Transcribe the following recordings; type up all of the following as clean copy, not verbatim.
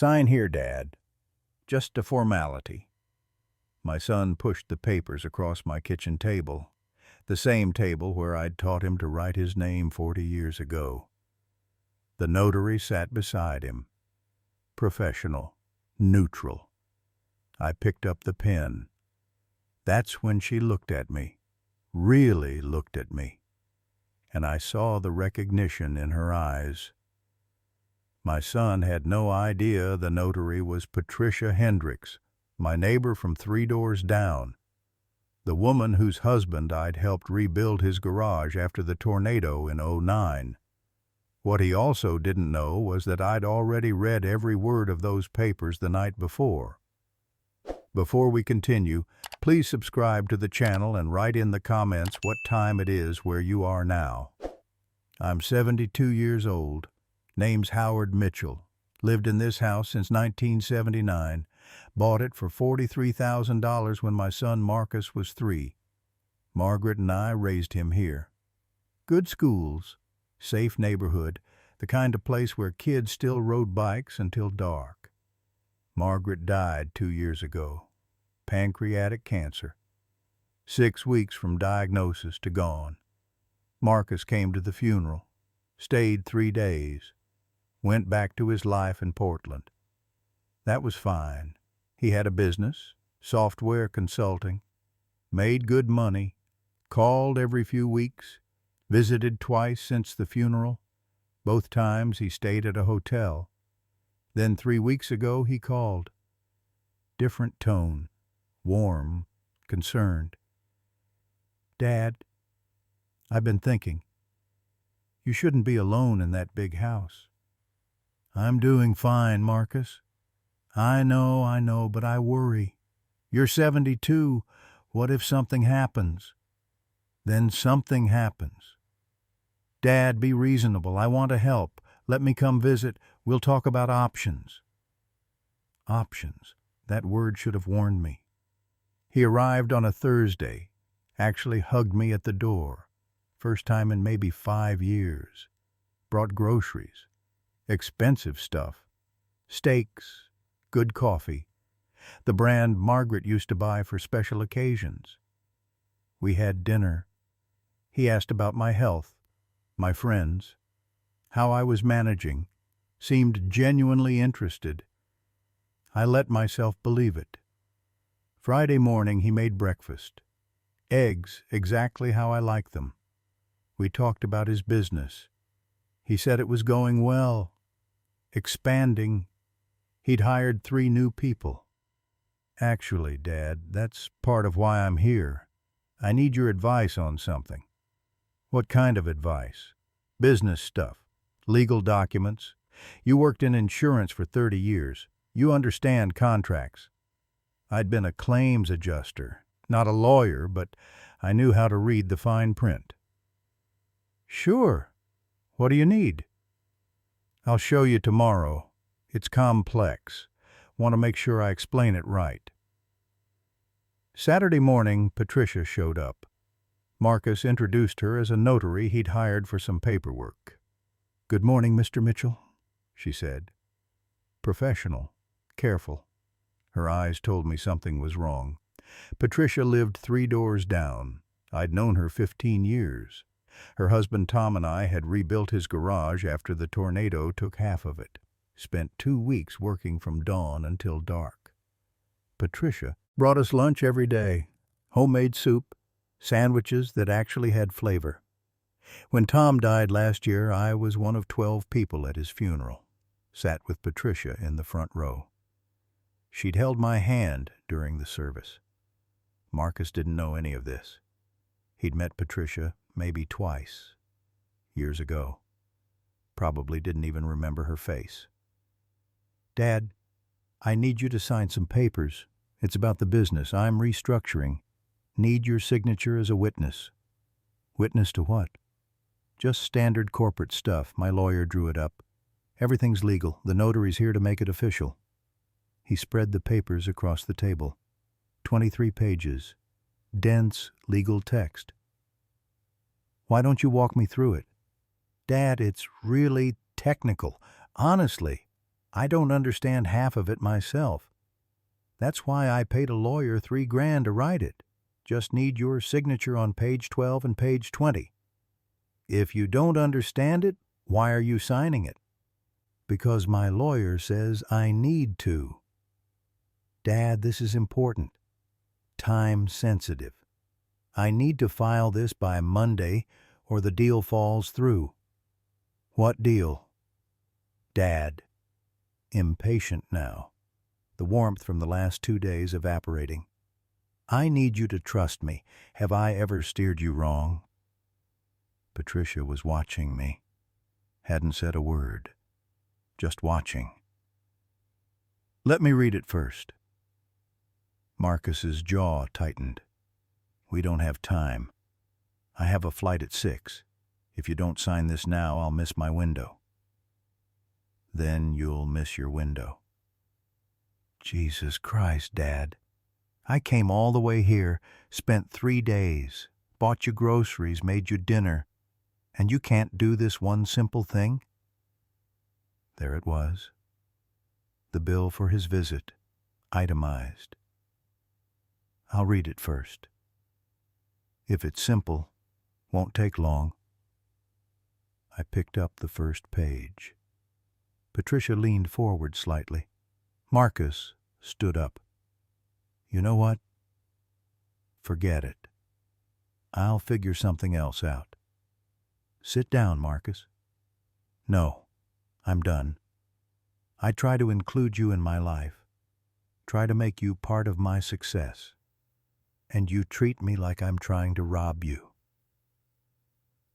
Sign here, Dad. Just a formality. My son pushed the papers across my kitchen table, the same table where I'd taught him to write his name 40 years ago. The notary sat beside him. Professional, neutral. I picked up the pen. That's when she looked at me, really looked at me, and I saw the recognition in her eyes. My son had no idea the notary was Patricia Hendricks, my neighbor from 3 doors down, the woman whose husband I'd helped rebuild his garage after the tornado in '09. What he also didn't know was that I'd already read every word of those papers the night before. Before we continue, please subscribe to the channel and write in the comments what time it is where you are now. I'm 72 years old. Name's Howard Mitchell. Lived in this house since 1979. Bought it for $43,000 when my son Marcus was 3. Margaret and I raised him here. Good schools, safe neighborhood, the kind of place where kids still rode bikes until dark. Margaret died 2 years ago. Pancreatic cancer. 6 weeks from diagnosis to gone. Marcus came to the funeral. Stayed 3 days. Went back to his life in Portland. That was fine. He had a business, software consulting, made good money, called every few weeks, visited twice since the funeral. Both times he stayed at a hotel. Then 3 weeks ago he called. Different tone, warm, concerned. Dad, I've been thinking. You shouldn't be alone in that big house. I'm doing fine, Marcus. I know, but I worry. You're 72. What if something happens? Then something happens. Dad, be reasonable. I want to help. Let me come visit. We'll talk about options. Options. That word should have warned me. He arrived on a Thursday, actually hugged me at the door. First time in maybe 5 years. Brought groceries. Expensive stuff. Steaks. Good coffee. The brand Margaret used to buy for special occasions. We had dinner. He asked about my health, my friends, how I was managing, seemed genuinely interested. I let myself believe it. Friday morning he made breakfast. Eggs exactly how I like them. We talked about his business. He said it was going well. Expanding. He'd hired 3 new people. Actually, Dad, that's part of why I'm here. I need your advice on something. What kind of advice? Business stuff. Legal documents. You worked in insurance for 30 years. You understand contracts. I'd been a claims adjuster, not a lawyer, but I knew how to read the fine print. Sure. What do you need? I'll show you tomorrow. It's complex. Want to make sure I explain it right. Saturday morning, Patricia showed up. Marcus introduced her as a notary he'd hired for some paperwork. Good morning, Mr. Mitchell, she said. Professional, careful. Her eyes told me something was wrong. Patricia lived 3 doors down. I'd known her 15 years. Her husband Tom and I had rebuilt his garage after the tornado took half of it. Spent 2 weeks working from dawn until dark. Patricia brought us lunch every day. Homemade soup, sandwiches that actually had flavor. When Tom died last year, I was one of 12 people at his funeral. Sat with Patricia in the front row. She'd held my hand during the service. Marcus didn't know any of this. He'd met Patricia maybe twice, years ago. Probably didn't even remember her face. Dad, I need you to sign some papers. It's about the business. I'm restructuring. Need your signature as a witness. Witness to what? Just standard corporate stuff. My lawyer drew it up. Everything's legal. The notary's here to make it official. He spread the papers across the table. 23 pages. Dense legal text. Why don't you walk me through it? Dad, it's really technical. Honestly. I don't understand half of it myself. That's why I paid a lawyer $3,000 to write it. Just need your signature on page 12 and page 20. If you don't understand it, why are you signing it? Because my lawyer says I need to. Dad, this is important. Time sensitive. I need to file this by Monday or the deal falls through. What deal? Dad. Impatient now, the warmth from the last 2 days evaporating. I need you to trust me. Have I ever steered you wrong? Patricia was watching me. Hadn't said a word. Just watching. Let me read it first. Marcus's jaw tightened. We don't have time. I have a flight at 6. If you don't sign this now, I'll miss my window. Then you'll miss your window. Jesus Christ, Dad. I came all the way here, spent 3 days, bought you groceries, made you dinner, and you can't do this one simple thing? There it was. The bill for his visit, itemized. I'll read it first. If it's simple, won't take long. I picked up the first page. Patricia leaned forward slightly. Marcus stood up. You know what? Forget it. I'll figure something else out. Sit down, Marcus. No, I'm done. I try to include you in my life. Try to make you part of my success. And you treat me like I'm trying to rob you.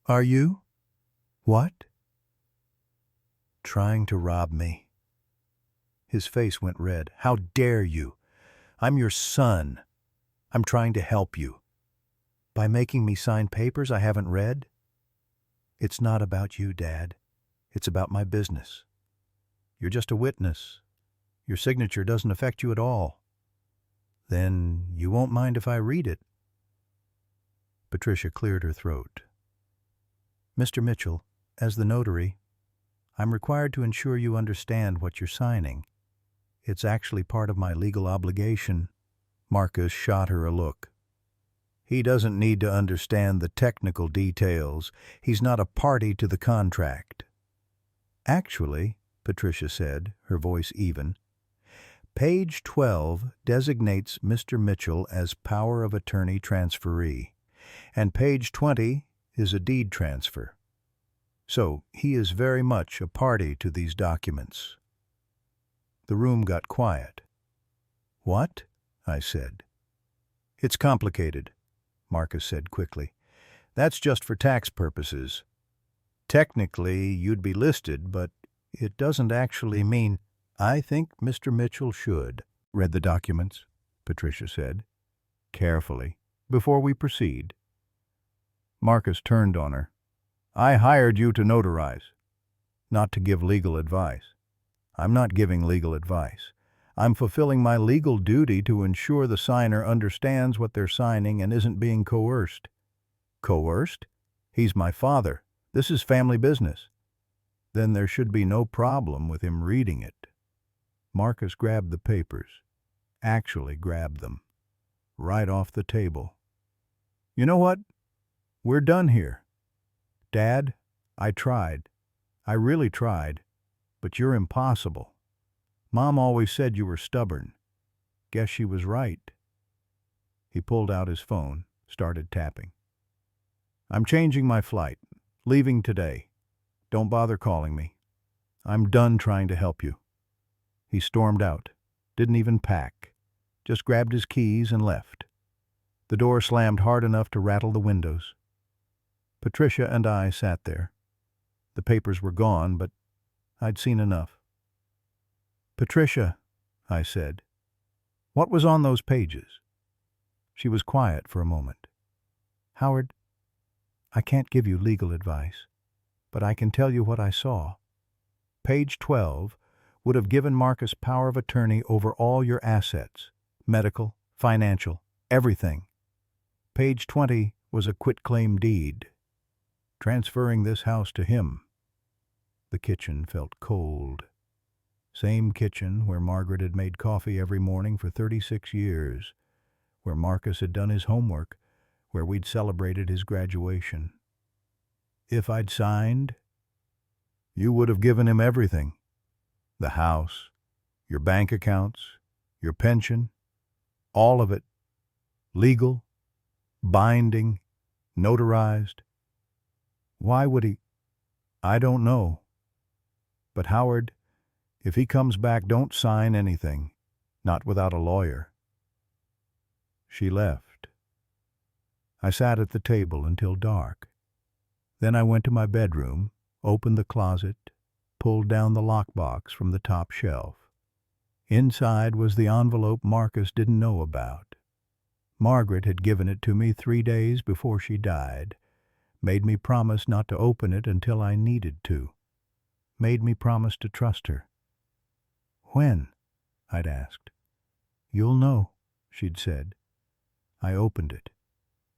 Are you? What? Trying to rob me. His face went red. How dare you? I'm your son. I'm trying to help you. By making me sign papers I haven't read? It's not about you, Dad. It's about my business. You're just a witness. Your signature doesn't affect you at all. Then you won't mind if I read it. Patricia cleared her throat. Mr. Mitchell, as the notary, I'm required to ensure you understand what you're signing. It's actually part of my legal obligation. Marcus shot her a look. He doesn't need to understand the technical details. He's not a party to the contract. Actually, Patricia said, her voice even, page 12 designates Mr. Mitchell as power of attorney transferee, and page 20 is a deed transfer. So he is very much a party to these documents. The room got quiet. What? I said. It's complicated, Marcus said quickly. That's just for tax purposes. Technically, you'd be listed, but it doesn't actually mean... I think Mr. Mitchell should read the documents, Patricia said, carefully, before we proceed. Marcus turned on her. I hired you to notarize, not to give legal advice. I'm not giving legal advice. I'm fulfilling my legal duty to ensure the signer understands what they're signing and isn't being coerced. Coerced? He's my father. This is family business. Then there should be no problem with him reading it. Marcus grabbed the papers. Actually grabbed them. Right off the table. You know what? We're done here. Dad, I tried. I really tried. But you're impossible. Mom always said you were stubborn. Guess she was right. He pulled out his phone, started tapping. I'm changing my flight. Leaving today. Don't bother calling me. I'm done trying to help you. He stormed out. Didn't even pack. Just grabbed his keys and left. The door slammed hard enough to rattle the windows. Patricia and I sat there. The papers were gone, but I'd seen enough. Patricia, I said, what was on those pages? She was quiet for a moment. Howard, I can't give you legal advice, but I can tell you what I saw. Page 12 would have given Marcus power of attorney over all your assets, medical, financial, everything. Page 20 was a quitclaim deed, transferring this house to him. The kitchen felt cold. Same kitchen where Margaret had made coffee every morning for 36 years, where Marcus had done his homework, where we'd celebrated his graduation. If I'd signed, you would have given him everything. The house, your bank accounts, your pension, all of it. Legal, binding, notarized. Why would he? I don't know. But Howard, if he comes back, don't sign anything, not without a lawyer. She left. I sat at the table until dark. Then I went to my bedroom, opened the closet, pulled down the lockbox from the top shelf. Inside was the envelope Marcus didn't know about. Margaret had given it to me 3 days before she died, made me promise not to open it until I needed to, made me promise to trust her. When? I'd asked. You'll know, she'd said. I opened it.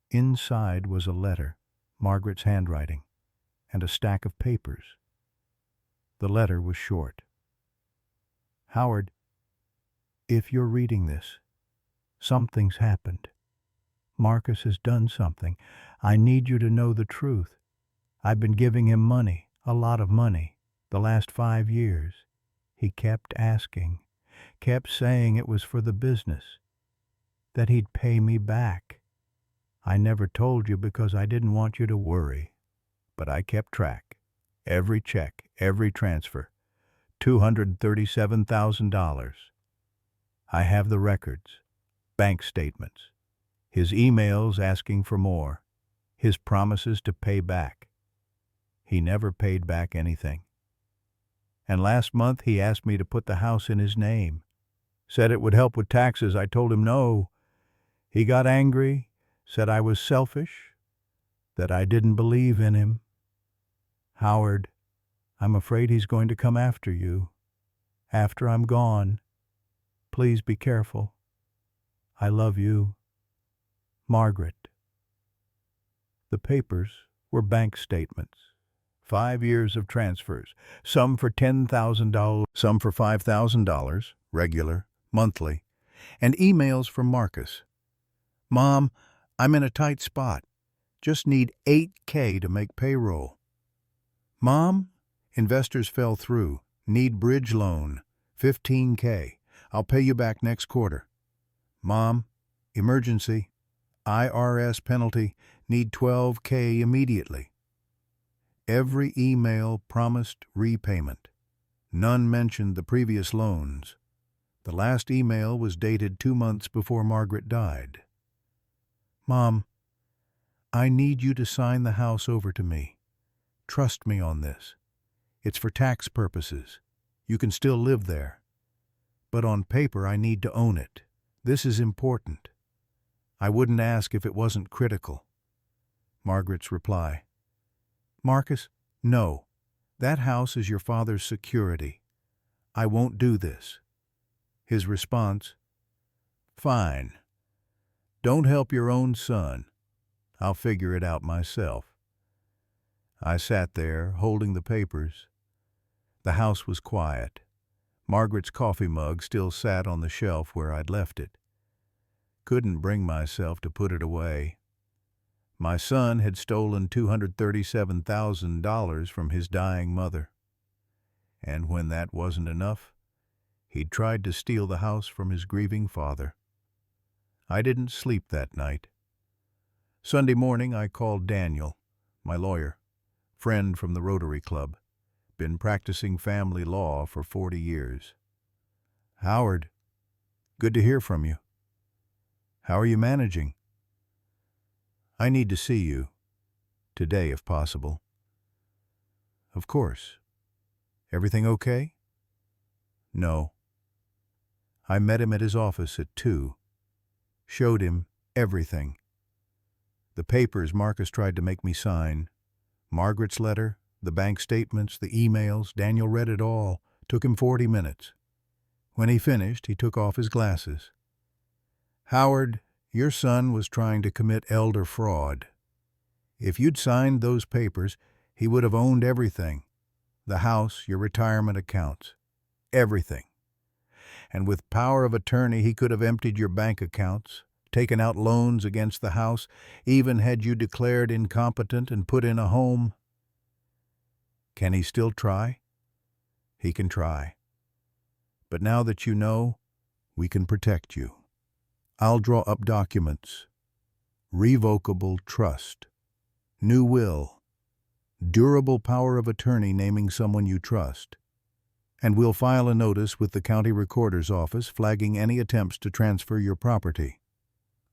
Inside was a letter, Margaret's handwriting, and a stack of papers. The letter was short. Howard, if you're reading this, something's happened. Marcus has done something. I need you to know the truth. I've been giving him money, a lot of money, the last 5 years. He kept asking, kept saying it was for the business, that he'd pay me back. I never told you because I didn't want you to worry, but I kept track. Every check, every transfer, $237,000. I have the records, bank statements, his emails asking for more, his promises to pay back. He never paid back anything. And last month he asked me to put the house in his name. Said it would help with taxes. I told him no. He got angry, said I was selfish, that I didn't believe in him. Howard, I'm afraid he's going to come after you, after I'm gone. Please be careful. I love you. Margaret. The papers were bank statements. 5 years of transfers, some for $10,000, some for $5,000, regular, monthly, and emails from Marcus. Mom, I'm in a tight spot. Just need $8,000 to make payroll. Mom, investors fell through. Need bridge loan, $15,000. I'll pay you back next quarter. Mom, emergency, IRS penalty, need $12,000 immediately. Every email promised repayment. None mentioned the previous loans. The last email was dated 2 months before Margaret died. Mom, I need you to sign the house over to me. Trust me on this. It's for tax purposes. You can still live there. But on paper, I need to own it. This is important. I wouldn't ask if it wasn't critical. Margaret's reply. Marcus, no. That house is your father's security. I won't do this. His response. Fine. Don't help your own son. I'll figure it out myself. I sat there, holding the papers. The house was quiet. Margaret's coffee mug still sat on the shelf where I'd left it. Couldn't bring myself to put it away. My son had stolen $237,000 from his dying mother. And when that wasn't enough, he'd tried to steal the house from his grieving father. I didn't sleep that night. Sunday morning I called Daniel, my lawyer, friend from the Rotary Club, been practicing family law for 40 years. Howard, good to hear from you. How are you managing? I need to see you, today if possible. Of course. Everything okay? No. I met him at his office at 2. Showed him everything. The papers Marcus tried to make me sign. Margaret's letter, the bank statements, the emails. Daniel read it all. Took him 40 minutes. When he finished, he took off his glasses. Howard, your son was trying to commit elder fraud. If you'd signed those papers, he would have owned everything. The house, your retirement accounts. Everything. And with power of attorney, he could have emptied your bank accounts, taken out loans against the house, even had you declared incompetent and put in a home. Can he still try? He can try. But now that you know, we can protect you. I'll draw up documents. Revocable trust. New will. Durable power of attorney naming someone you trust. And we'll file a notice with the county recorder's office flagging any attempts to transfer your property.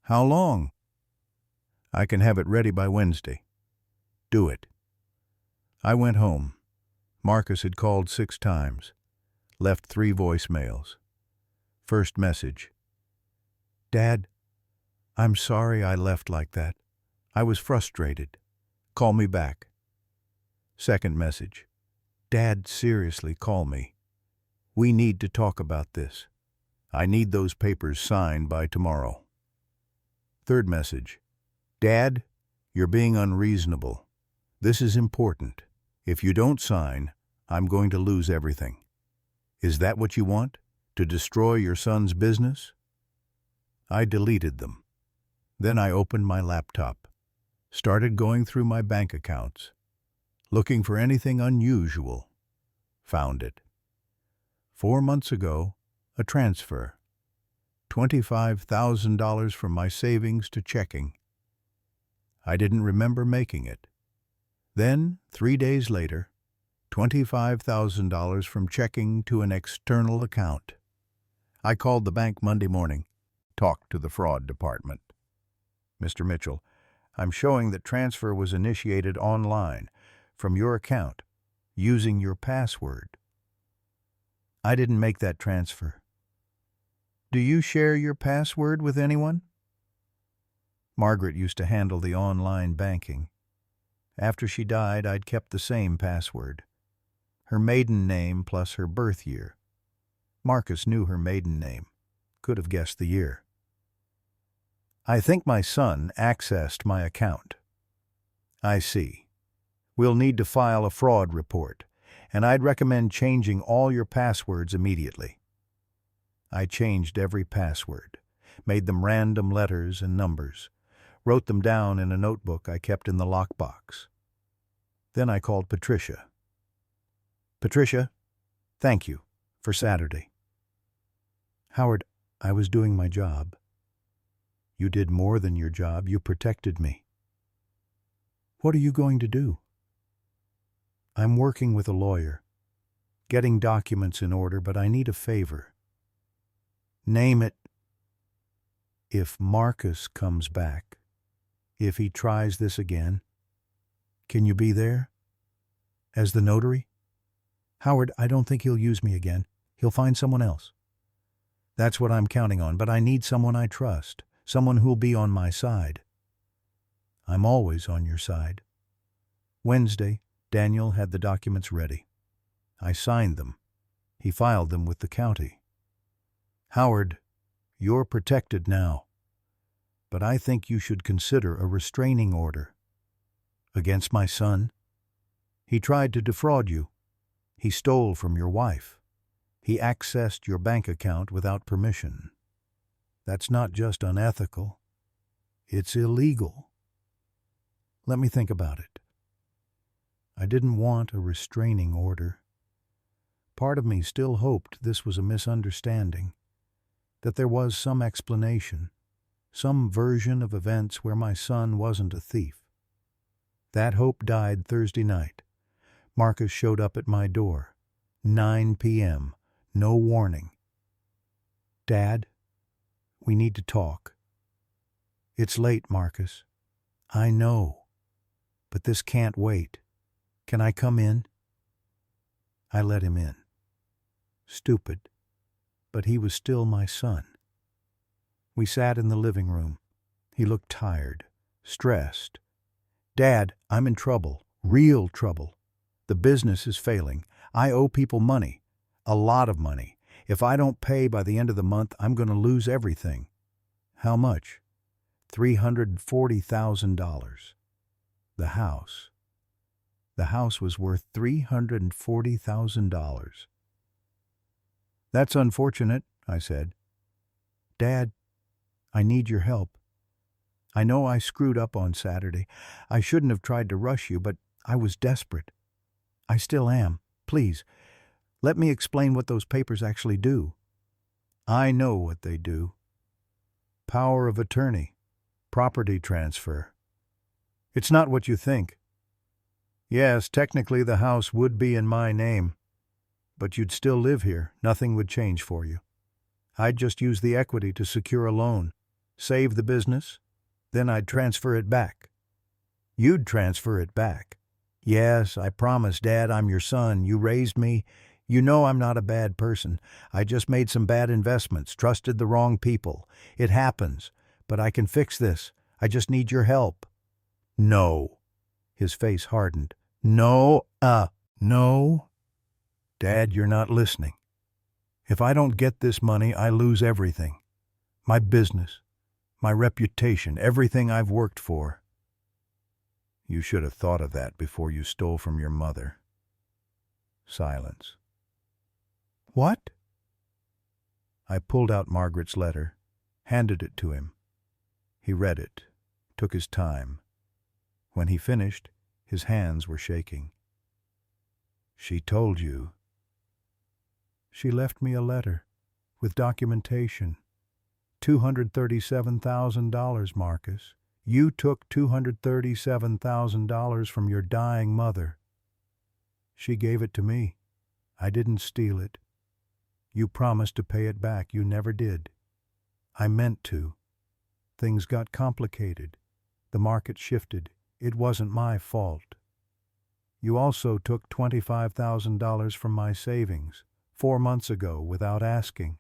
How long? I can have it ready by Wednesday. Do it. I went home. Marcus had called 6 times. Left 3 voicemails. First message. Dad, I'm sorry I left like that. I was frustrated. Call me back. Second message. Dad, seriously, call me. We need to talk about this. I need those papers signed by tomorrow. Third message. Dad, you're being unreasonable. This is important. If you don't sign, I'm going to lose everything. Is that what you want? To destroy your son's business? I deleted them. Then I opened my laptop, started going through my bank accounts, looking for anything unusual. Found it. 4 months ago, a transfer. $25,000 from my savings to checking. I didn't remember making it. Then, 3 days later, $25,000 from checking to an external account. I called the bank Monday morning, talked to the fraud department. Mr. Mitchell, I'm showing that transfer was initiated online from your account using your password. I didn't make that transfer. Do you share your password with anyone? Margaret used to handle the online banking. After she died, I'd kept the same password. Her maiden name plus her birth year. Marcus knew her maiden name. Could have guessed the year. I think my son accessed my account. I see. We'll need to file a fraud report, and I'd recommend changing all your passwords immediately. I changed every password, made them random letters and numbers, wrote them down in a notebook I kept in the lockbox. Then I called Patricia. Patricia, thank you for Saturday. Howard, I was doing my job. You did more than your job. You protected me. What are you going to do? I'm working with a lawyer, getting documents in order, but I need a favor. Name it. If Marcus comes back, if he tries this again, can you be there? As the notary? Howard, I don't think he'll use me again. He'll find someone else. That's what I'm counting on, but I need someone I trust, someone who'll be on my side. I'm always on your side. Wednesday, Daniel had the documents ready. I signed them. He filed them with the county. Howard, you're protected now, but I think you should consider a restraining order. Against my son? He tried to defraud you. He stole from your wife. He accessed your bank account without permission. That's not just unethical. It's illegal. Let me think about it. I didn't want a restraining order. Part of me still hoped this was a misunderstanding, that there was some explanation, some version of events where my son wasn't a thief. That hope died Thursday night. Marcus showed up at my door. 9 p.m. No warning. Dad, we need to talk. It's late, Marcus. I know. But this can't wait. Can I come in? I let him in. Stupid. But he was still my son. We sat in the living room. He looked tired, stressed. Dad, I'm in trouble. Real trouble. The business is failing. I owe people money. A lot of money. If I don't pay by the end of the month, I'm going to lose everything. How much? $340,000. The house. The house was worth $340,000. That's unfortunate, I said. Dad, I need your help. I know I screwed up on Saturday. I shouldn't have tried to rush you, but I was desperate. I still am. Please, let me explain what those papers actually do. I know what they do. Power of attorney. Property transfer. It's not what you think. Yes, technically the house would be in my name, but you'd still live here. Nothing would change for you. I'd just use the equity to secure a loan, save the business, then I'd transfer it back. You'd transfer it back. Yes, I promise, Dad, I'm your son. You raised me. You know I'm not a bad person. I just made some bad investments, trusted the wrong people. It happens, but I can fix this. I just need your help. No. His face hardened. No. Dad, you're not listening. If I don't get this money, I lose everything. My business, my reputation, everything I've worked for. You should have thought of that before you stole from your mother. Silence. What? I pulled out Margaret's letter, handed it to him. He read it, took his time. When he finished, his hands were shaking. She told you. She left me a letter with documentation. $237,000, Marcus. You took $237,000 from your dying mother. She gave it to me. I didn't steal it. You promised to pay it back. You never did. I meant to. Things got complicated. The market shifted. It wasn't my fault. You also took $25,000 from my savings 4 months ago without asking.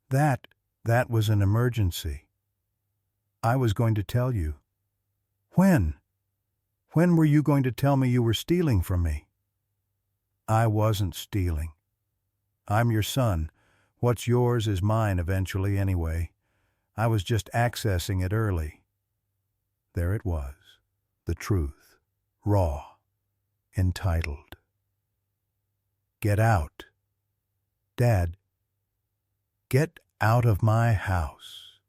That was an emergency. I was going to tell you. When? When were you going to tell me you were stealing from me? I wasn't stealing. I'm your son. What's yours is mine eventually anyway. I was just accessing it early. There it was. The truth. Raw. Entitled. Get out. Dad, get out of my house.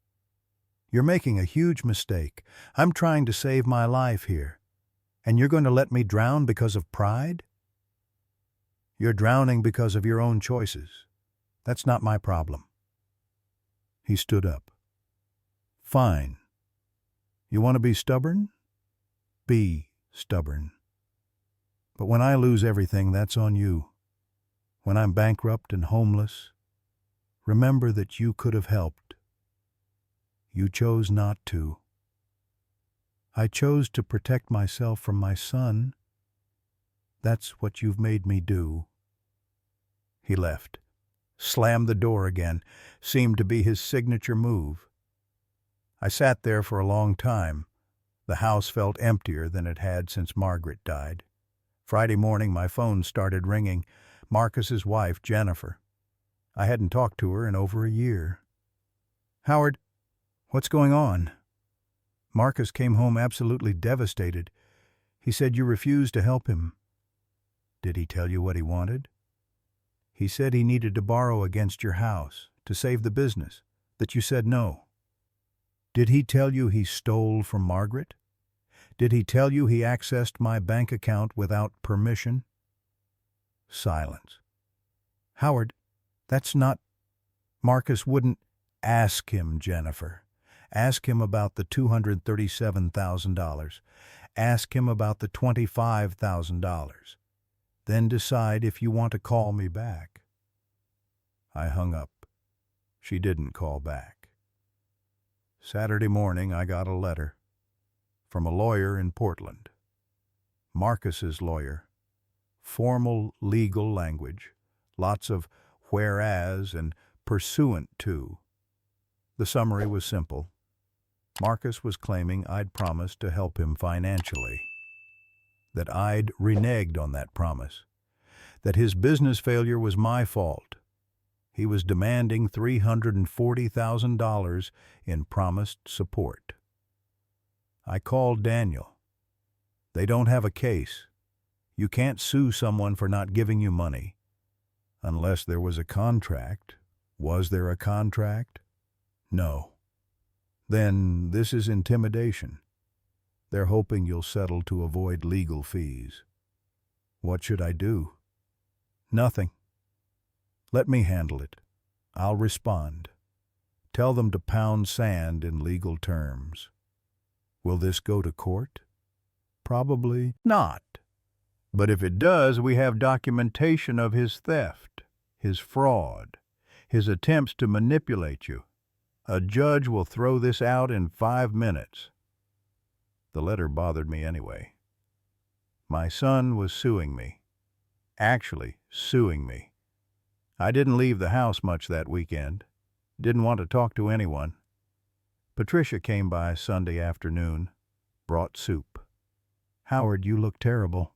You're making a huge mistake. I'm trying to save my life here. And you're going to let me drown because of pride? You're drowning because of your own choices. That's not my problem. He stood up. Fine. You want to be stubborn? Be stubborn. But when I lose everything, that's on you. When I'm bankrupt and homeless, remember that you could have helped. You chose not to. I chose to protect myself from my son. That's what you've made me do. He left, slammed the door again, seemed to be his signature move. I sat there for a long time. The house felt emptier than it had since Margaret died. Friday morning, my phone started ringing. Marcus's wife, Jennifer. I hadn't talked to her in over a year. Howard, what's going on? Marcus came home absolutely devastated. He said you refused to help him. Did he tell you what he wanted? He said he needed to borrow against your house to save the business, that you said no. Did he tell you he stole from Margaret? Did he tell you he accessed my bank account without permission? Silence. Howard, that's not... Marcus wouldn't... Ask him, Jennifer. Ask him about the $237,000. Ask him about the $25,000. Then decide if you want to call me back. I hung up. She didn't call back. Saturday morning, I got a letter from a lawyer in Portland. Marcus's lawyer. Formal legal language, lots of whereas and pursuant to. The summary was simple. Marcus was claiming I'd promised to help him financially, that I'd reneged on that promise, that his business failure was my fault. He was demanding $340,000 in promised support. I called Daniel. They don't have a case. You can't sue someone for not giving you money. Unless there was a contract. Was there a contract? No. Then this is intimidation. They're hoping you'll settle to avoid legal fees. What should I do? Nothing. Let me handle it. I'll respond. Tell them to pound sand in legal terms. Will this go to court? Probably not. But if it does, we have documentation of his theft, his fraud, his attempts to manipulate you. A judge will throw this out in 5 minutes. The letter bothered me anyway. My son was suing me. Actually, suing me. I didn't leave the house much that weekend. Didn't want to talk to anyone. Patricia came by Sunday afternoon, brought soup. Howard, you look terrible.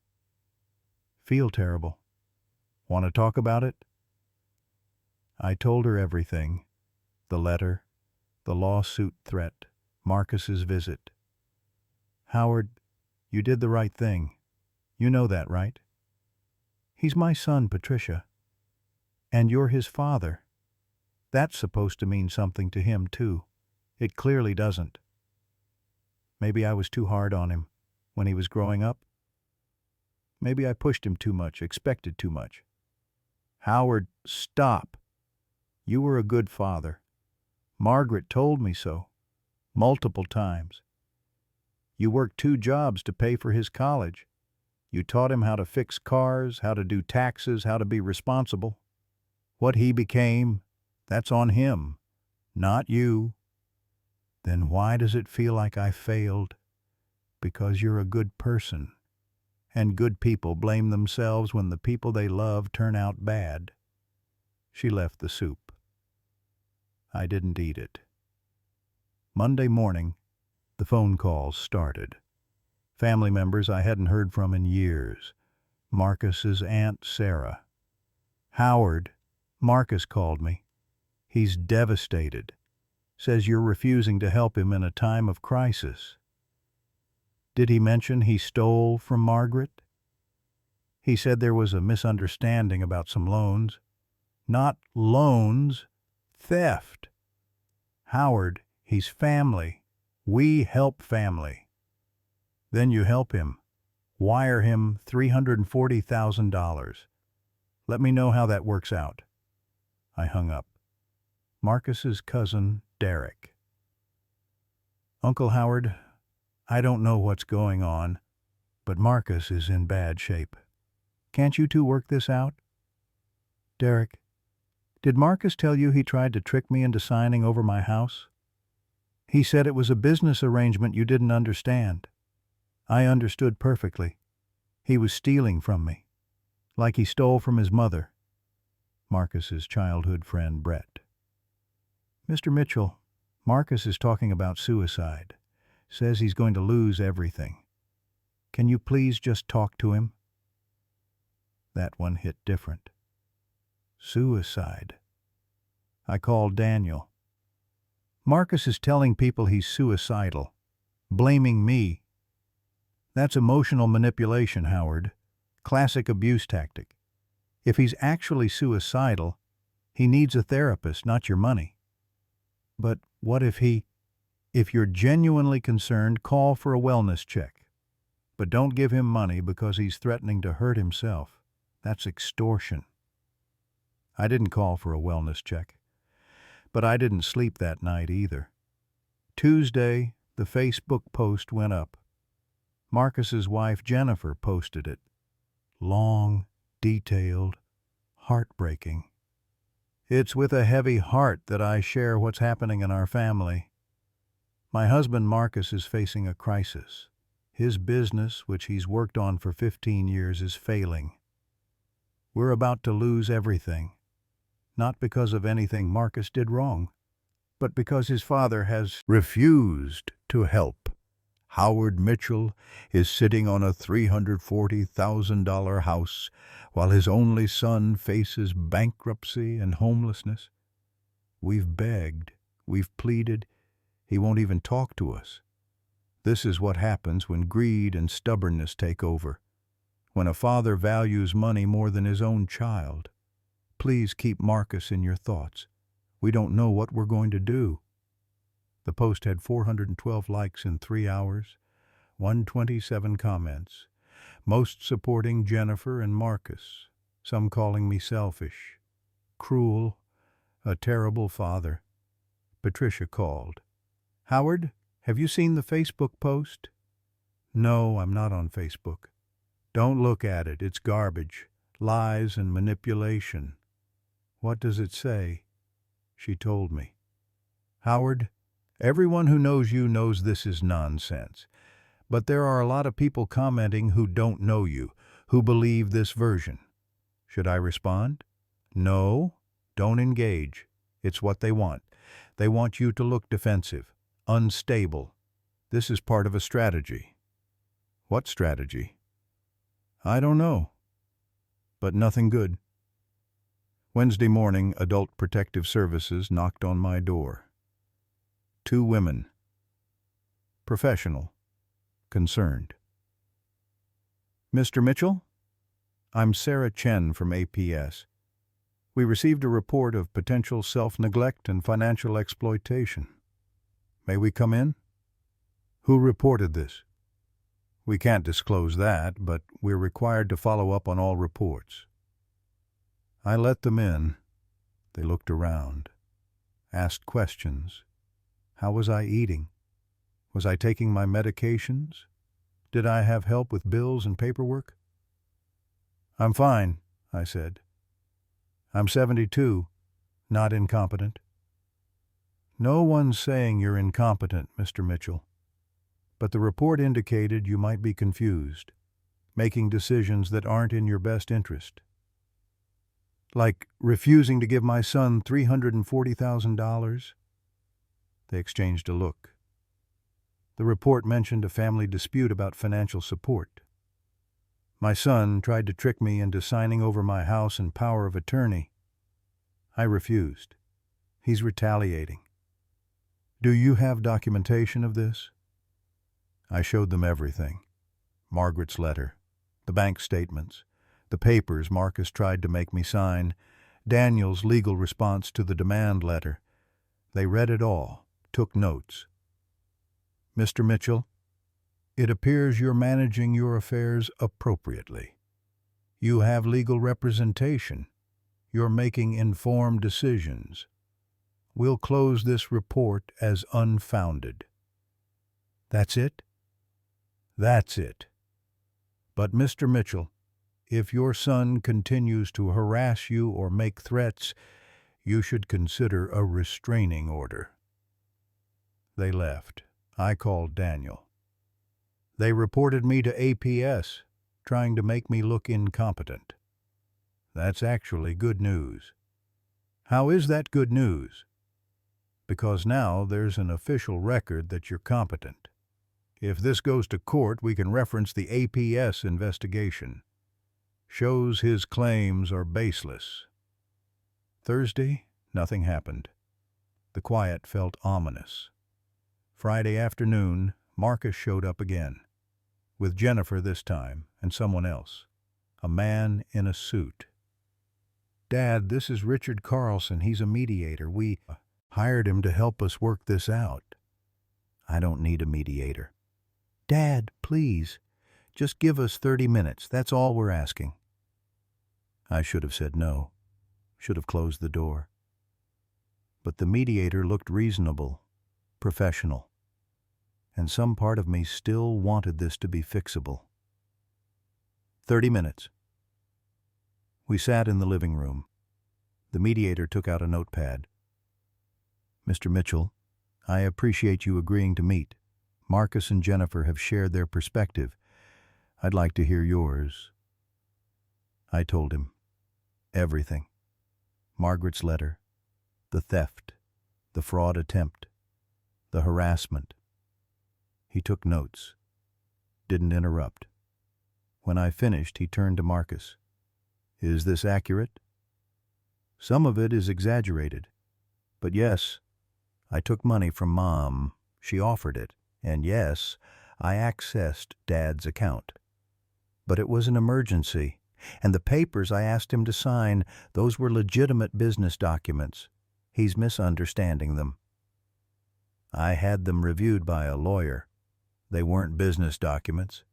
Feel terrible. Want to talk about it? I told her everything. The letter, the lawsuit threat, Marcus's visit. Howard, you did the right thing. You know that, right? He's my son, Patricia. And you're his father. That's supposed to mean something to him, too. It clearly doesn't. Maybe I was too hard on him when he was growing up. Maybe I pushed him too much, expected too much. Howard, stop. You were a good father. Margaret told me so, multiple times. You worked 2 jobs to pay for his college. You taught him how to fix cars, how to do taxes, how to be responsible. What he became, that's on him, not you. Then why does it feel like I failed? Because you're a good person. And good people blame themselves when the people they love turn out bad. She left the soup. I didn't eat it. Monday morning, the phone calls started. Family members I hadn't heard from in years. Marcus's Aunt Sarah. Howard, Marcus called me. He's devastated. Says you're refusing to help him in a time of crisis. Did he mention he stole from Margaret? He said there was a misunderstanding about some loans. Not loans, theft. Howard, he's family. We help family. Then you help him. Wire him $340,000. Let me know how that works out. I hung up. Marcus's cousin, Derek. Uncle Howard, I don't know what's going on, but Marcus is in bad shape. Can't you two work this out? Derek, did Marcus tell you he tried to trick me into signing over my house? He said it was a business arrangement you didn't understand. I understood perfectly. He was stealing from me, like he stole from his mother. Marcus's childhood friend, Brett. Mr. Mitchell, Marcus is talking about suicide. Says he's going to lose everything. Can you please just talk to him? That one hit different. Suicide. I called Daniel. Marcus is telling people he's suicidal, blaming me. That's emotional manipulation, Howard. Classic abuse tactic. If he's actually suicidal, he needs a therapist, not your money. But what if If you're genuinely concerned, call for a wellness check. But don't give him money because he's threatening to hurt himself. That's extortion. I didn't call for a wellness check. But I didn't sleep that night either. Tuesday, the Facebook post went up. Marcus's wife, Jennifer, posted it. Long, detailed, heartbreaking. It's with a heavy heart that I share what's happening in our family. My husband Marcus is facing a crisis. His business, which he's worked on for 15 years, is failing. We're about to lose everything. Not because of anything Marcus did wrong, but because his father has refused to help. Howard Mitchell is sitting on a $340,000 house while his only son faces bankruptcy and homelessness. We've begged, we've pleaded. He won't even talk to us. This is what happens when greed and stubbornness take over, when a father values money more than his own child. Please keep Marcus in your thoughts. We don't know what we're going to do." The post had 412 likes in 3 hours, 127 comments, most supporting Jennifer and Marcus, some calling me selfish, cruel, a terrible father. Patricia called. "Howard, have you seen the Facebook post?" "No, I'm not on Facebook." "Don't look at it. It's garbage. Lies and manipulation." "What does it say?" She told me. "Howard, everyone who knows you knows this is nonsense. But there are a lot of people commenting who don't know you, who believe this version. Should I respond?" "No, don't engage. It's what they want. They want you to look defensive, unstable. This is part of a strategy." "What strategy?" "I don't know. But nothing good." Wednesday morning, Adult Protective Services knocked on my door. 2 women. Professional. Concerned. "Mr. Mitchell? I'm Sarah Chen from APS. We received a report of potential self-neglect and financial exploitation. May we come in?" "Who reported this?" "We can't disclose that, but we're required to follow up on all reports." I let them in. They looked around, asked questions. How was I eating? Was I taking my medications? Did I have help with bills and paperwork? "I'm fine," I said. "I'm 72, not incompetent." "No one's saying you're incompetent, Mr. Mitchell. But the report indicated you might be confused, making decisions that aren't in your best interest. Like refusing to give my son $340,000. They exchanged a look. The report mentioned a family dispute about financial support. My son tried to trick me into signing over my house and power of attorney. I refused. He's retaliating. Do you have documentation of this?" I showed them everything. Margaret's letter, the bank statements, the papers Marcus tried to make me sign, Daniel's legal response to the demand letter. They read it all, took notes. "Mr. Mitchell, it appears you're managing your affairs appropriately. You have legal representation. You're making informed decisions. We'll close this report as unfounded." "That's it?" "That's it. But, Mr. Mitchell, if your son continues to harass you or make threats, you should consider a restraining order." They left. I called Daniel. "They reported me to APS, trying to make me look incompetent." "That's actually good news." "How is that good news?" "Because now there's an official record that you're competent. If this goes to court, we can reference the APS investigation. Shows his claims are baseless." Thursday, nothing happened. The quiet felt ominous. Friday afternoon, Marcus showed up again. With Jennifer this time, and someone else. A man in a suit. "Dad, this is Richard Carlson. He's a mediator. We hired him to help us work this out." "I don't need a mediator." "Dad, please, just give us 30 minutes. That's all we're asking." I should have said no, should have closed the door. But the mediator looked reasonable, professional, and some part of me still wanted this to be fixable. 30 minutes. We sat in the living room. The mediator took out a notepad. "Mr. Mitchell, I appreciate you agreeing to meet. Marcus and Jennifer have shared their perspective. I'd like to hear yours." I told him. Everything. Margaret's letter, the theft, the fraud attempt, the harassment. He took notes. Didn't interrupt. When I finished, he turned to Marcus. "Is this accurate?" "Some of it is exaggerated. But yes, I took money from Mom. She offered it. And yes, I accessed Dad's account. But it was an emergency. And the papers I asked him to sign, those were legitimate business documents. He's misunderstanding them. I had them reviewed by a lawyer. They weren't business documents.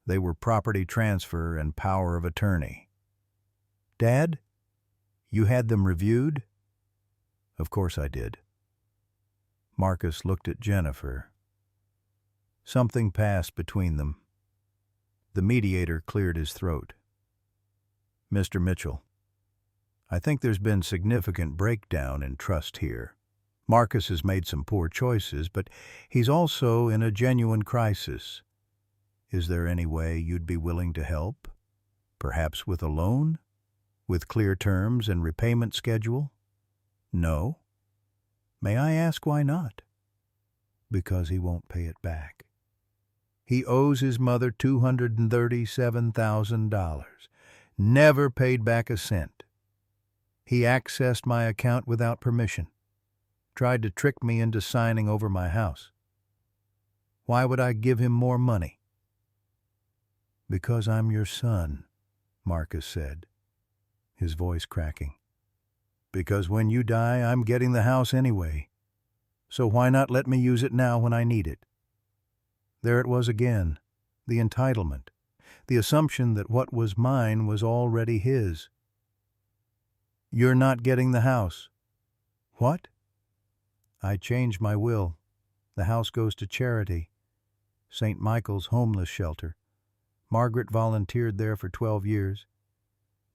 They were property transfer and power of attorney. Dad, you had them reviewed? Of course I did. Marcus looked at Jennifer. Something passed between them. The mediator cleared his throat. Mr. Mitchell, I think there's been significant breakdown in trust here. Marcus has made some poor choices, but he's also in a genuine crisis. Is there any way you'd be willing to help? Perhaps with a loan? With clear terms and repayment schedule? No? May I ask why not? Because he won't pay it back. He owes his mother $237,000. Never paid back a cent. He accessed my account without permission. Tried to trick me into signing over my house. Why would I give him more money? Because I'm your son, Marcus said, his voice cracking. Because when you die, I'm getting the house anyway. So why not let me use it now when I need it? There it was again, the entitlement, the assumption that what was mine was already his. You're not getting the house. What? I changed my will. The house goes to charity. St. Michael's homeless shelter. Margaret volunteered there for 12 years.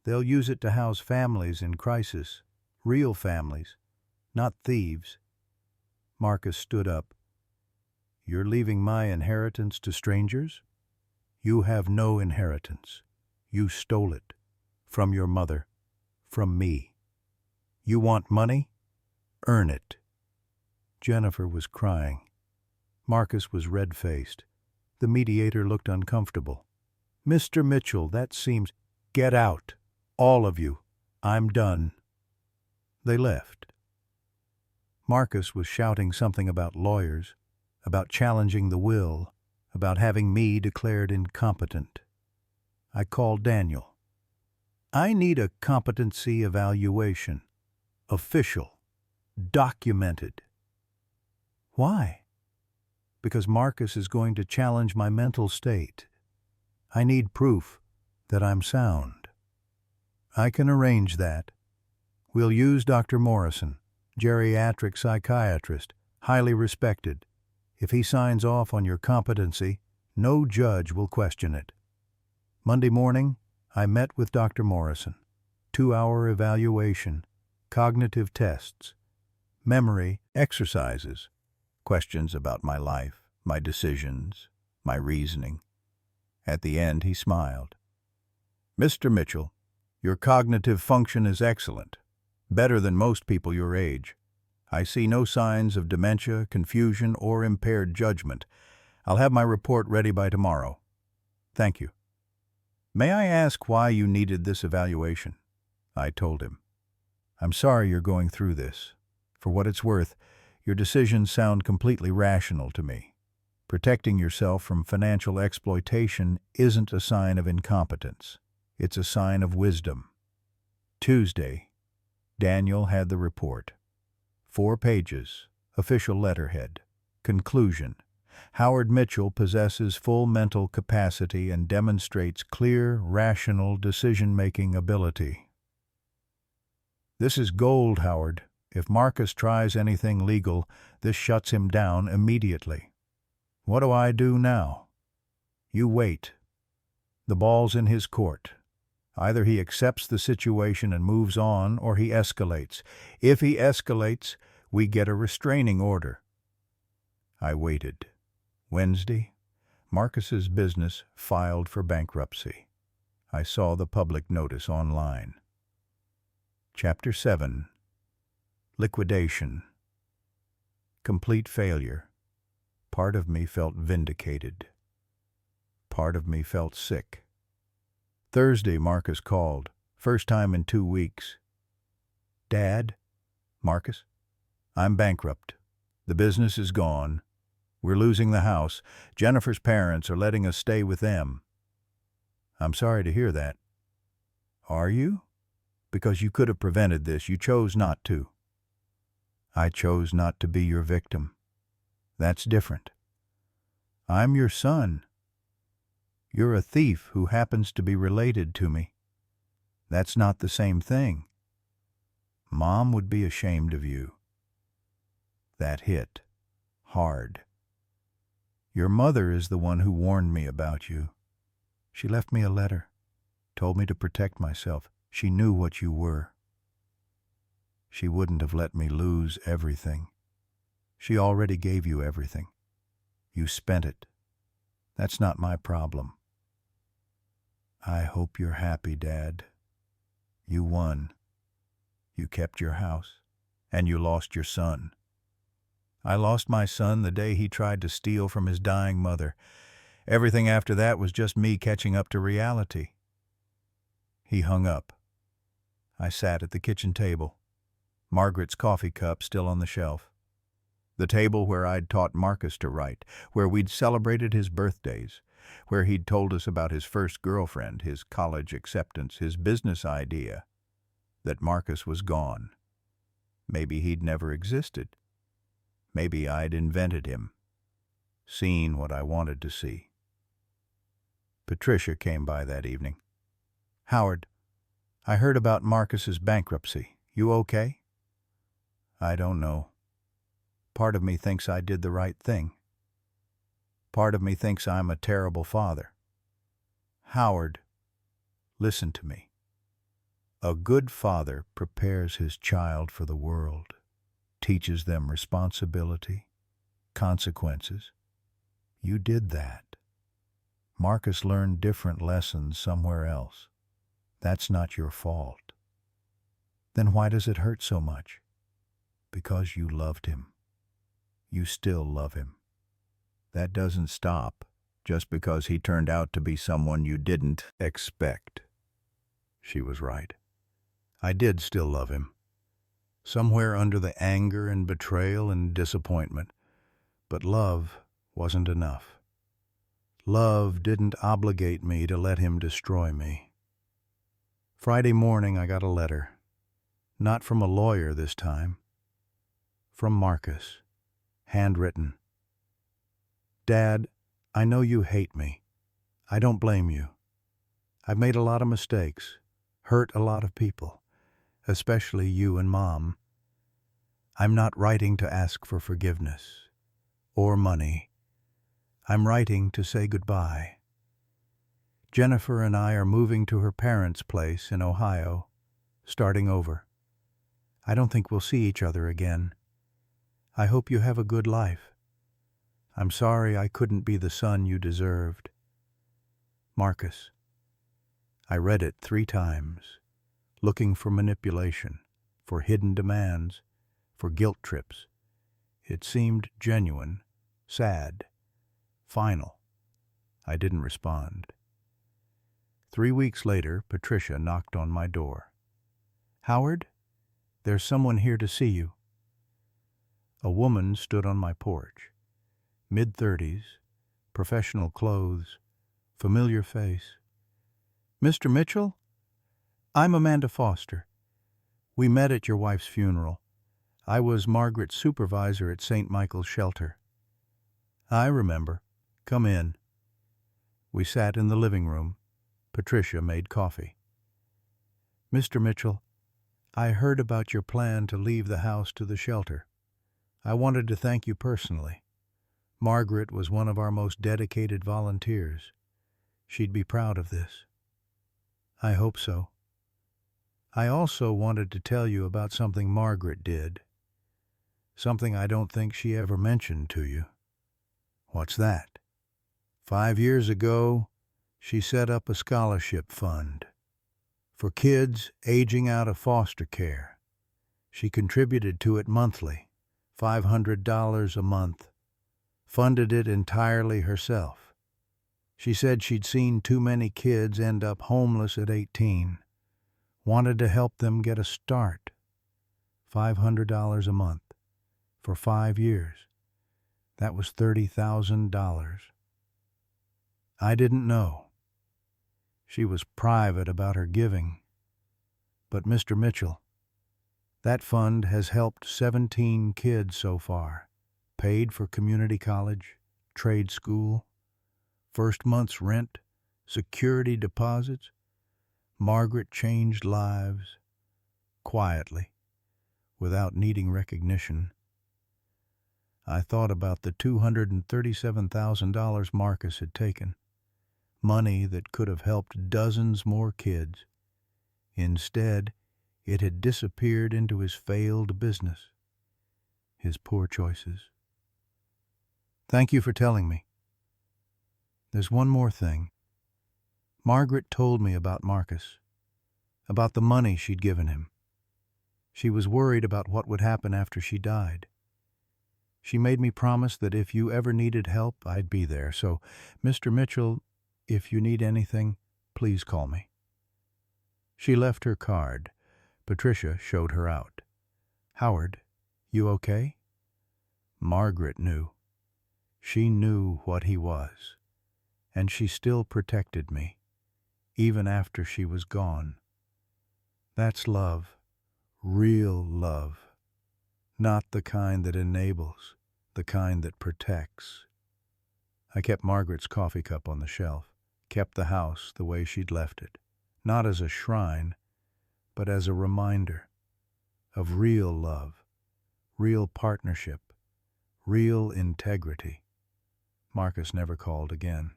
They'll use it to house families in crisis. Real families, not thieves. Marcus stood up. You're leaving my inheritance to strangers? You have no inheritance. You stole it. From your mother. From me. You want money? Earn it. Jennifer was crying. Marcus was red-faced. The mediator looked uncomfortable. Mr. Mitchell, that seems... Get out. All of you. I'm done. They left. Marcus was shouting something about lawyers, about challenging the will, about having me declared incompetent. I called Daniel. I need a competency evaluation. Official. Documented. Why? Because Marcus is going to challenge my mental state. I need proof that I'm sound. I can arrange that. We'll use Dr. Morrison, geriatric psychiatrist, highly respected. If he signs off on your competency, no judge will question it. Monday morning, I met with Dr. Morrison. 2-hour evaluation, cognitive tests, memory exercises, questions about my life, my decisions, my reasoning. At the end, he smiled. Mr. Mitchell, your cognitive function is excellent, better than most people your age. I see no signs of dementia, confusion, or impaired judgment. I'll have my report ready by tomorrow. Thank you. May I ask why you needed this evaluation? I told him. I'm sorry you're going through this. For what it's worth, your decisions sound completely rational to me. Protecting yourself from financial exploitation isn't a sign of incompetence. It's a sign of wisdom. Tuesday, Daniel had the report. 4 pages, official letterhead. Conclusion. Howard Mitchell possesses full mental capacity and demonstrates clear, rational decision-making ability. This is gold, Howard. If Marcus tries anything legal, this shuts him down immediately. What do I do now? You wait. The ball's in his court. Either he accepts the situation and moves on, or he escalates. If he escalates, we get a restraining order. I waited. Wednesday, Marcus's business filed for bankruptcy. I saw the public notice online. Chapter 7. Liquidation. Complete failure. Part of me felt vindicated. Part of me felt sick. Thursday, Marcus called. First time in 2 weeks. Dad? Marcus? I'm bankrupt. The business is gone. We're losing the house. Jennifer's parents are letting us stay with them. I'm sorry to hear that. Are you? Because you could have prevented this. You chose not to. I chose not to be your victim. That's different. I'm your son. You're a thief who happens to be related to me. That's not the same thing. Mom would be ashamed of you. That hit hard. Your mother is the one who warned me about you. She left me a letter, told me to protect myself. She knew what you were. She wouldn't have let me lose everything. She already gave you everything. You spent it. That's not my problem. I hope you're happy, Dad. You won. You kept your house, and you lost your son. I lost my son the day he tried to steal from his dying mother. Everything after that was just me catching up to reality. He hung up. I sat at the kitchen table, Margaret's coffee cup still on the shelf. The table where I'd taught Marcus to write, where we'd celebrated his birthdays, where he'd told us about his first girlfriend, his college acceptance, his business idea, that Marcus was gone. Maybe he'd never existed. Maybe I'd invented him, seen what I wanted to see. Patricia came by that evening. Howard, I heard about Marcus's bankruptcy. You okay? I don't know. Part of me thinks I did the right thing. Part of me thinks I'm a terrible father. Howard, listen to me. A good father prepares his child for the world, teaches them responsibility, consequences. You did that. Marcus learned different lessons somewhere else. That's not your fault. Then why does it hurt so much? Because you loved him. You still love him. That doesn't stop just because he turned out to be someone you didn't expect. She was right. I did still love him. Somewhere under the anger and betrayal and disappointment. But love wasn't enough. Love didn't obligate me to let him destroy me. Friday morning I got a letter. Not from a lawyer this time. From Marcus. Handwritten. Dad, I know you hate me. I don't blame you. I've made a lot of mistakes, hurt a lot of people, especially you and Mom. I'm not writing to ask for forgiveness or money. I'm writing to say goodbye. Jennifer and I are moving to her parents' place in Ohio, starting over. I don't think we'll see each other again. I hope you have a good life. I'm sorry I couldn't be the son you deserved. Marcus. I read it 3 times, looking for manipulation, for hidden demands, for guilt trips. It seemed genuine, sad, final. I didn't respond. 3 weeks later, Patricia knocked on my door. Howard, there's someone here to see you. A woman stood on my porch. Mid-30s, professional clothes, familiar face. Mr. Mitchell? I'm Amanda Foster. We met at your wife's funeral. I was Margaret's supervisor at St. Michael's Shelter. I remember. Come in. We sat in the living room. Patricia made coffee. Mr. Mitchell, I heard about your plan to leave the house to the shelter. I wanted to thank you personally. Margaret was one of our most dedicated volunteers. She'd be proud of this. I hope so. I also wanted to tell you about something Margaret did. Something I don't think she ever mentioned to you. What's that? 5 years ago, she set up a scholarship fund for kids aging out of foster care. She contributed to it monthly, $500 a month, funded it entirely herself. She said she'd seen too many kids end up homeless at 18, wanted to help them get a start. $500 a month for 5 years. That was $30,000. I didn't know. She was private about her giving. But Mr. Mitchell, that fund has helped 17 kids so far, paid for community college, trade school, first month's rent, security deposits. Margaret changed lives, quietly, without needing recognition. I thought about the $237,000 Marcus had taken, money that could have helped dozens more kids. Instead, it had disappeared into his failed business, his poor choices. Thank you for telling me. There's one more thing. Margaret told me about Marcus, about the money she'd given him. She was worried about what would happen after she died. She made me promise that if you ever needed help, I'd be there. So, Mr. Mitchell, if you need anything, please call me. She left her card. Patricia showed her out. Howard, you okay? Margaret knew. She knew what he was, and she still protected me, even after she was gone. That's love, real love. Not the kind that enables, the kind that protects. I kept Margaret's coffee cup on the shelf, kept the house the way she'd left it, not as a shrine, but as a reminder of real love, real partnership, real integrity. Marcus never called again.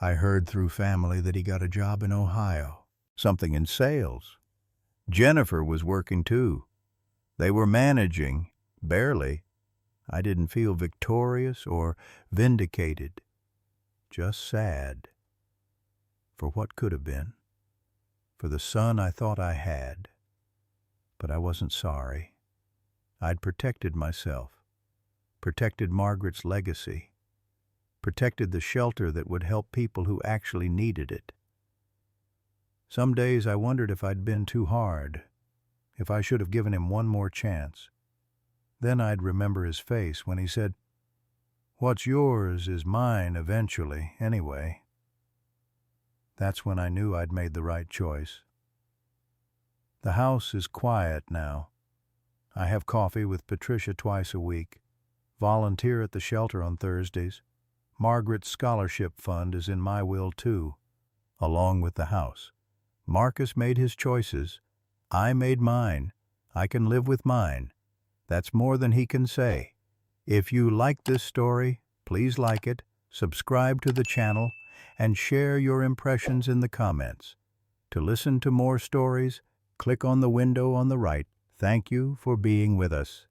I heard through family that he got a job in Ohio, something in sales. Jennifer was working too. They were managing, barely. I didn't feel victorious or vindicated, just sad. For what could have been. For the son I thought I had. But I wasn't sorry. I'd protected myself, protected Margaret's legacy, protected the shelter that would help people who actually needed it. Some days I wondered if I'd been too hard, if I should have given him one more chance. Then I'd remember his face when he said, "What's yours is mine eventually, anyway." That's when I knew I'd made the right choice. The house is quiet now. I have coffee with Patricia twice a week, volunteer at the shelter on Thursdays. Margaret's scholarship fund is in my will too, along with the house. Marcus made his choices. I made mine. I can live with mine. That's more than he can say. If you like this story, please like it, subscribe to the channel, and share your impressions in the comments. To listen to more stories, click on the window on the right. Thank you for being with us.